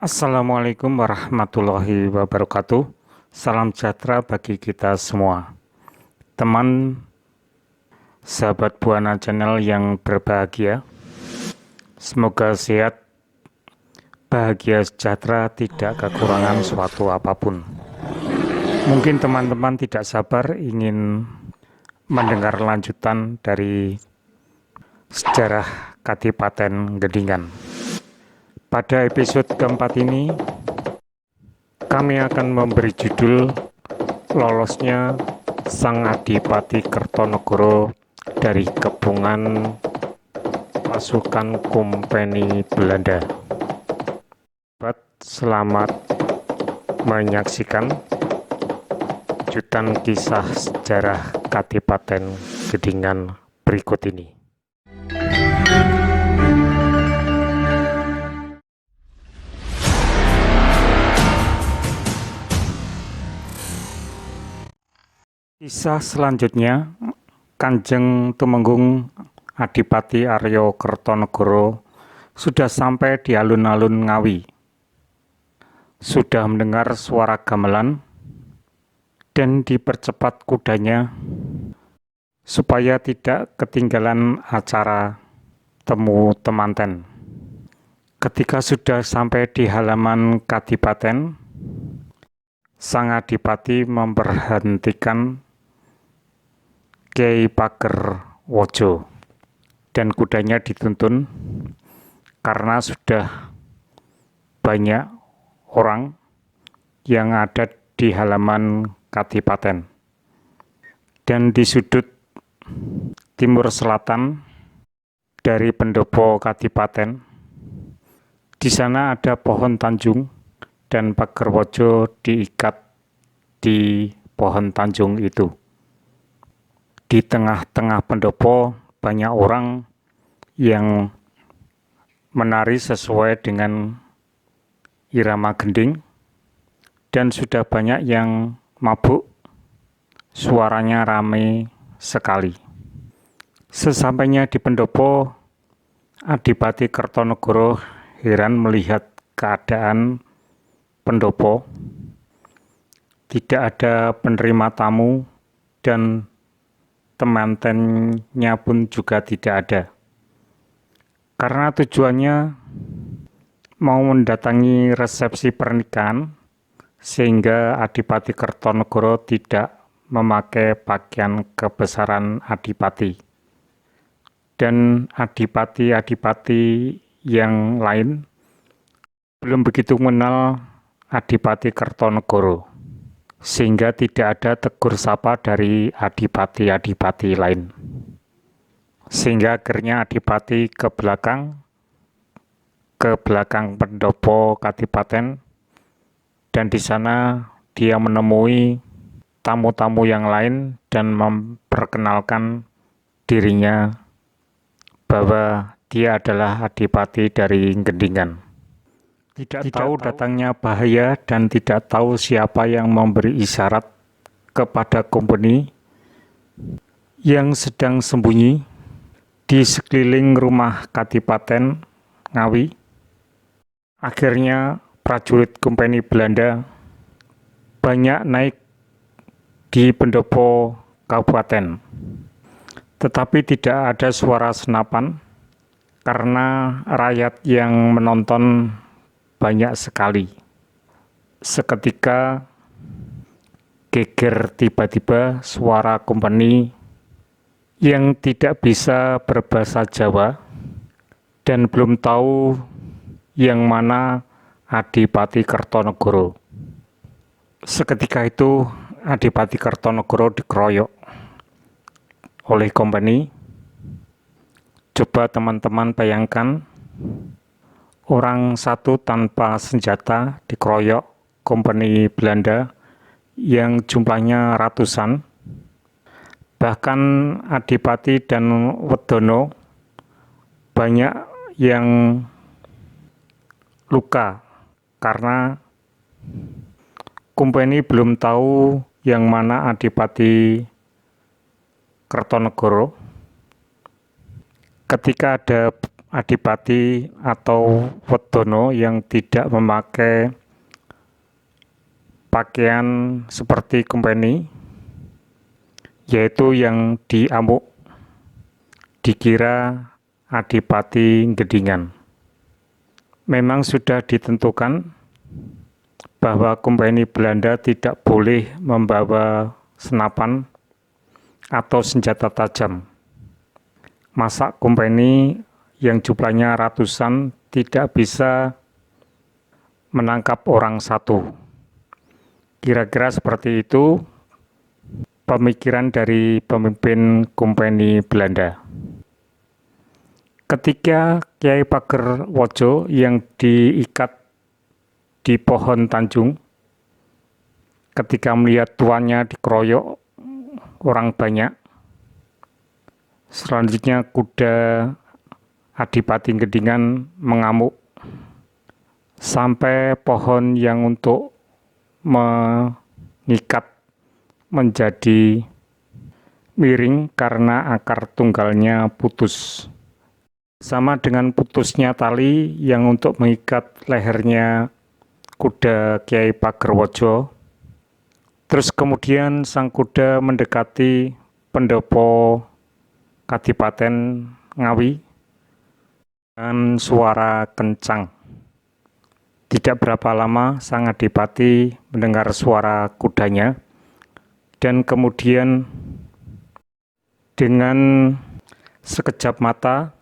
Assalamualaikum warahmatullahi wabarakatuh. Salam sejahtera bagi kita semua. Teman sahabat Buana Channel yang berbahagia. Semoga sehat, bahagia, sejahtera, tidak kekurangan suatu apapun. Mungkin teman-teman tidak sabar ingin mendengar lanjutan dari sejarah Kadipaten Gendingan. Pada episode keempat ini, kami akan memberi judul lolosnya Sang Adipati Kertonegoro dari kepungan pasukan Kompeni Belanda. Selamat menyaksikan lanjutan kisah sejarah Kadipaten Gendingan berikut ini. Kisah selanjutnya, Kanjeng Tumenggung Adipati Arya Kertonegoro sudah sampai di alun-alun Ngawi. Sudah mendengar suara gamelan dan dipercepat kudanya supaya tidak ketinggalan acara temu temanten. Ketika sudah sampai di halaman Kadipaten, Sang Adipati memberhentikan Kyai Pager Wojo dan kudanya dituntun karena sudah banyak orang yang ada di halaman Kadipaten. Dan di sudut timur selatan dari pendopo Kadipaten, di sana ada pohon tanjung dan Pager Wojo diikat di pohon tanjung itu. Di tengah-tengah pendopo banyak orang yang menari sesuai dengan irama gending dan sudah banyak yang mabuk, suaranya ramai sekali. Sesampainya di pendopo, Adipati Kertonegoro heran melihat keadaan pendopo. Tidak ada penerima tamu dan temantennya pun juga tidak ada. Karena tujuannya mau mendatangi resepsi pernikahan, sehingga Adipati Kertonegoro tidak memakai pakaian kebesaran adipati. Dan adipati-adipati yang lain belum begitu mengenal Adipati Kertonegoro, sehingga tidak ada tegur sapa dari adipati-adipati lain. Sehingga akhirnya adipati ke belakang pendopo Kadipaten, dan di sana dia menemui tamu-tamu yang lain dan memperkenalkan dirinya bahwa dia adalah adipati dari Gendingan. Tidak tahu datangnya bahaya dan tidak tahu siapa yang memberi isyarat kepada kompeni yang sedang sembunyi di sekeliling rumah Kadipaten Ngawi. Akhirnya prajurit kompeni Belanda banyak naik di pendopo kabupaten, tetapi tidak ada suara senapan karena rakyat yang menonton banyak sekali. Seketika geger tiba-tiba suara kompeni yang tidak bisa berbahasa Jawa dan belum tahu yang mana Adipati Kertonegoro. Seketika itu Adipati Kertonegoro dikeroyok oleh kompeni. Coba teman-teman bayangkan, orang satu tanpa senjata dikeroyok kompeni Belanda yang jumlahnya ratusan. Bahkan adipati dan wedono banyak yang luka karena kompeni belum tahu yang mana Adipati Kertonegoro. Ketika ada adipati atau wedono yang tidak memakai pakaian seperti kumpeni, yaitu yang diamuk, dikira Adipati Gedingan. Memang sudah ditentukan bahwa kumpeni Belanda tidak boleh membawa senapan atau senjata tajam. Masa kumpeni yang jumlahnya ratusan tidak bisa menangkap orang satu. Kira-kira seperti itu pemikiran dari pemimpin kumpeni Belanda. Ketika Kyai Pagerwojo yang diikat di pohon Tanjung, ketika melihat tuannya dikeroyok orang banyak, selanjutnya kuda Adipati Gedingan mengamuk sampai pohon yang untuk mengikat menjadi miring karena akar tunggalnya putus. Sama dengan putusnya tali yang untuk mengikat lehernya kuda Kyai Pagerwojo. Terus kemudian sang kuda mendekati pendopo Kadipaten Ngawi dengan suara kencang. Tidak berapa lama sang adipati mendengar suara kudanya dan kemudian dengan sekejap mata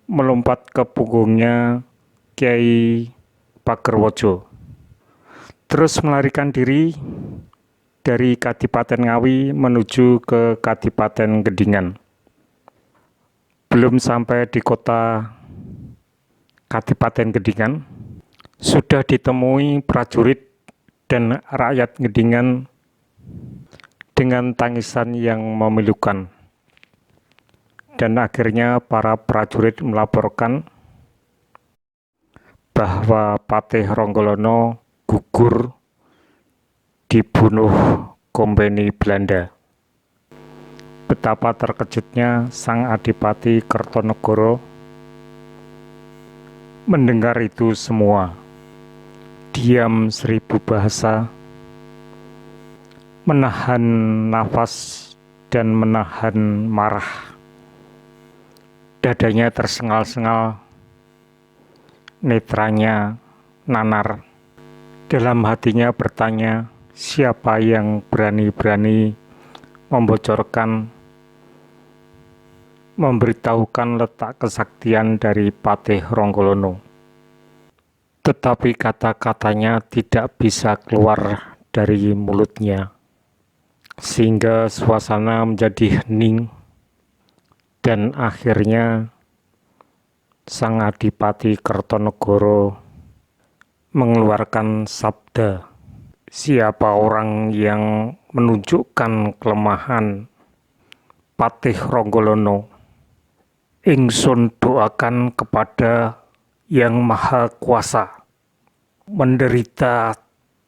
melompat ke punggungnya Kyai Pagerwojo. Terus melarikan diri dari Kadipaten Ngawi menuju ke Kadipaten Gedingan. Belum sampai di kota Kadipaten Gedingan, sudah ditemui prajurit dan rakyat Gedingan dengan tangisan yang memilukan. Dan akhirnya para prajurit melaporkan bahwa Patih Ronggolono gugur dibunuh kumpeni Belanda. Betapa terkejutnya sang Adipati Kertonegoro mendengar itu semua. Diam 1000 bahasa, menahan nafas dan menahan marah. Dadanya tersengal-sengal, netranya nanar. Dalam hatinya bertanya, siapa yang berani-berani memberitahukan letak kesaktian dari Patih Ronggolono. Tetapi kata-katanya tidak bisa keluar dari mulutnya, sehingga suasana menjadi hening. Dan akhirnya sang Adipati Kertonegoro mengeluarkan sabda, siapa orang yang menunjukkan kelemahan Patih Ronggolono, ingsun doakan kepada Yang Maha Kuasa, menderita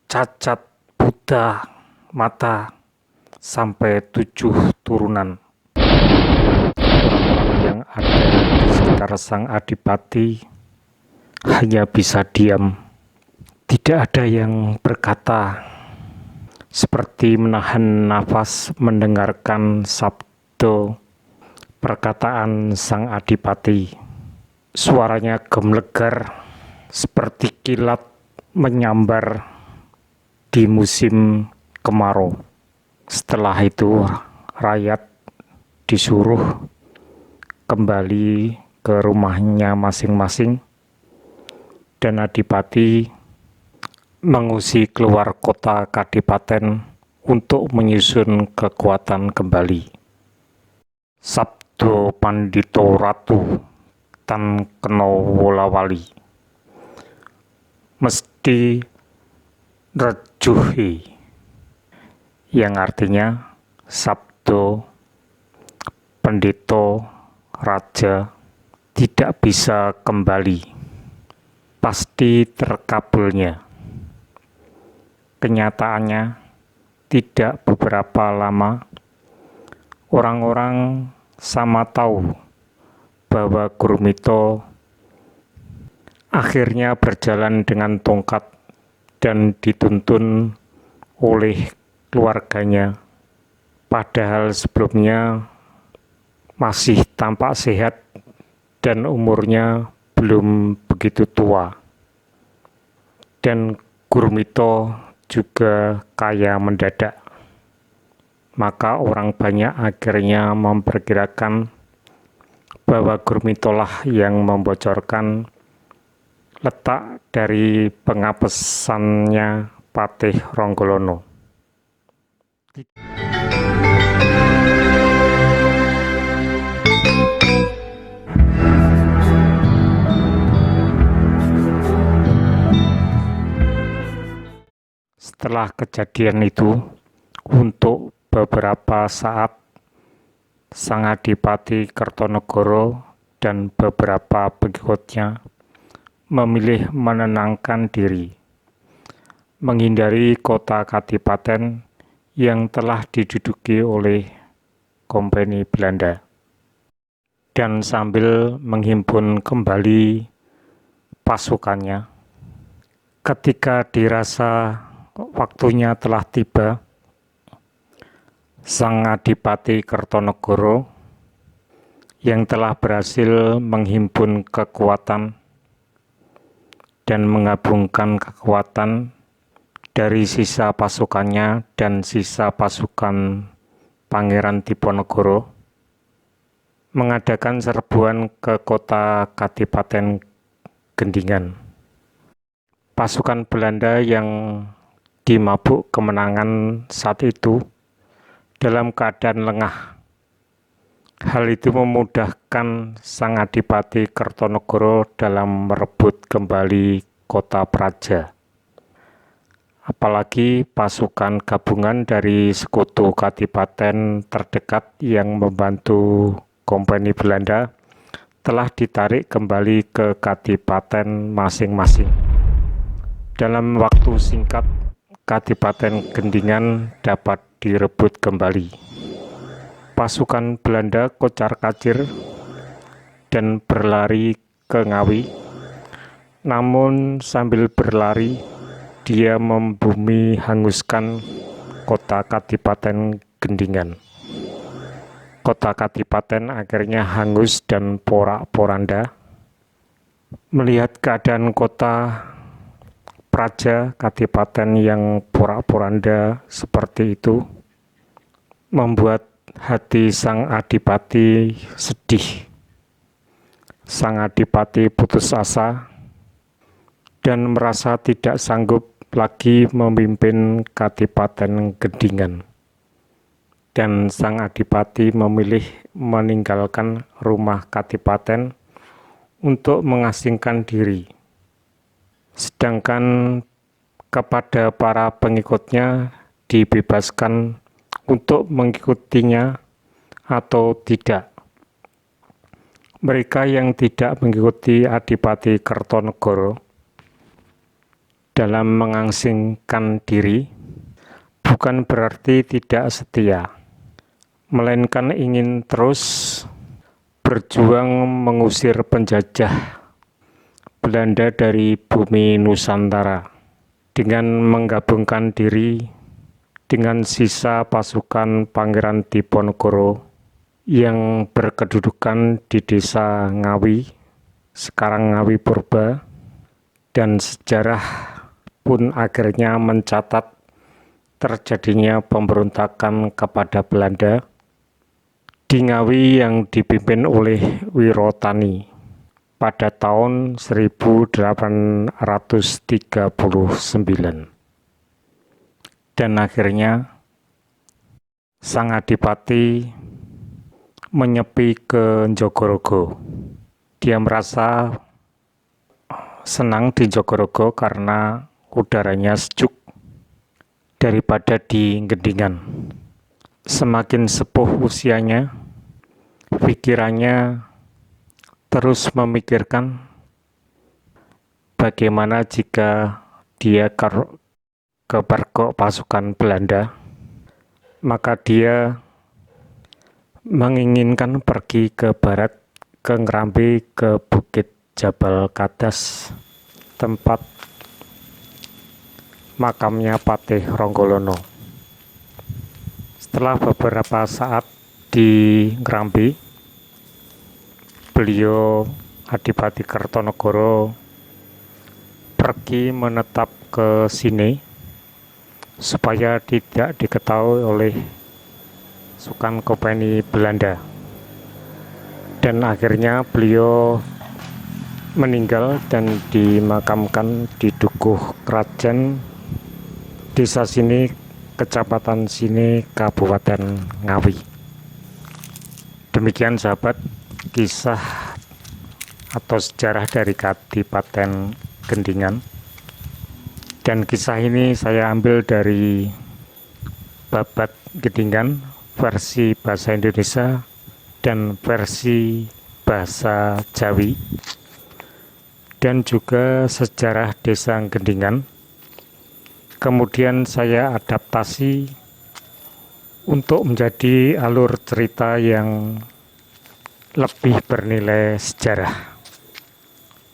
cacat buta mata sampai 7 turunan. Orang-orang yang ada di sekitar sang Adipati hanya bisa diam. Tidak ada yang berkata, seperti menahan nafas mendengarkan sabda perkataan sang Adipati. Suaranya gemlegar seperti kilat menyambar di musim kemarau. Setelah itu rakyat disuruh kembali ke rumahnya masing-masing dan Adipati mengungsi keluar kota Kadipaten untuk menyusun kekuatan kembali. Sabdo Pandito Ratu Tan Keno Wolawali mesti rejuhi, yang artinya sabdo Pendito Raja tidak bisa kembali, pasti terkabulnya. Kenyataannya tidak beberapa lama orang-orang sama tahu bahwa Gurmito akhirnya berjalan dengan tongkat dan dituntun oleh keluarganya, padahal sebelumnya masih tampak sehat dan umurnya belum begitu tua. Dan Gurmito juga kaya mendadak. Maka orang banyak akhirnya memperkirakan bahwa Gurmito lah yang membocorkan letak dari pengapesannya Patih Ronggolono. Setelah kejadian itu, untuk beberapa saat Sang Adipati Kertonegoro dan beberapa pengikutnya memilih menenangkan diri, menghindari kota Kadipaten yang telah diduduki oleh Kompeni Belanda, dan sambil menghimpun kembali pasukannya. Ketika dirasa waktunya telah tiba, Sang Adipati Kertonegoro yang telah berhasil menghimpun kekuatan dan menggabungkan kekuatan dari sisa pasukannya dan sisa pasukan Pangeran Diponegoro, mengadakan serbuan ke kota Kadipaten Gendingan. Pasukan Belanda yang di Mabuk Kemenangan saat itu dalam keadaan lengah. Hal itu memudahkan Sang Adipati Kertonegoro dalam merebut kembali kota Praja. Apalagi pasukan gabungan dari sekutu Kadipaten terdekat yang membantu Kompeni Belanda telah ditarik kembali ke Kadipaten masing-masing. Dalam waktu singkat, Kadipaten Gendingan dapat direbut kembali. Pasukan Belanda kocar-kacir dan berlari ke Ngawi. Namun sambil berlari, dia membumi hanguskan kota Kadipaten Gendingan. Kota Kadipaten akhirnya hangus dan porak-poranda. Melihat keadaan kota Praja Kadipaten yang porak-poranda seperti itu, membuat hati Sang Adipati sedih. Sang Adipati putus asa dan merasa tidak sanggup lagi memimpin Kadipaten Gendingan. Dan Sang Adipati memilih meninggalkan rumah Kadipaten untuk mengasingkan diri. Sedangkan kepada para pengikutnya dibebaskan untuk mengikutinya atau tidak. Mereka yang tidak mengikuti Adipati Kertonegoro dalam mengasingkan diri bukan berarti tidak setia, melainkan ingin terus berjuang mengusir penjajah Belanda dari bumi Nusantara dengan menggabungkan diri dengan sisa pasukan Pangeran Diponegoro yang berkedudukan di desa Ngawi, sekarang Ngawi Purba, dan sejarah pun akhirnya mencatat terjadinya pemberontakan kepada Belanda di Ngawi yang dipimpin oleh Wirotani pada tahun 1839. Dan akhirnya Sang Adipati menyepi ke Jogorogo. Dia merasa senang di Jogorogo karena udaranya sejuk daripada di Gendingan. Semakin sepuh usianya, pikirannya terus memikirkan bagaimana jika dia kepergok pasukan Belanda, maka dia menginginkan pergi ke barat, ke Ngrambe, ke Bukit Jabal Kadas, tempat makamnya Patih Ronggolono. Setelah beberapa saat di Ngrambi, beliau Adipati Kertonegoro pergi menetap ke sini supaya tidak diketahui oleh Sukan Kopeni Belanda, dan akhirnya beliau meninggal dan dimakamkan di Dukuh Krajan, Desa Sini, Kecamatan Sini, Kabupaten Ngawi. Demikian sahabat, kisah atau sejarah dari Kadipaten Gendingan. Dan kisah ini saya ambil dari Babat Gendingan versi bahasa Indonesia dan versi bahasa Jawi, dan juga sejarah Desa Gendingan. Kemudian saya adaptasi untuk menjadi alur cerita yang lebih bernilai sejarah.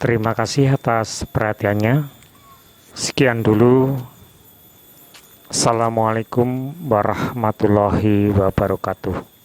Terima kasih atas perhatiannya. Sekian dulu. Assalamualaikum warahmatullahi wabarakatuh.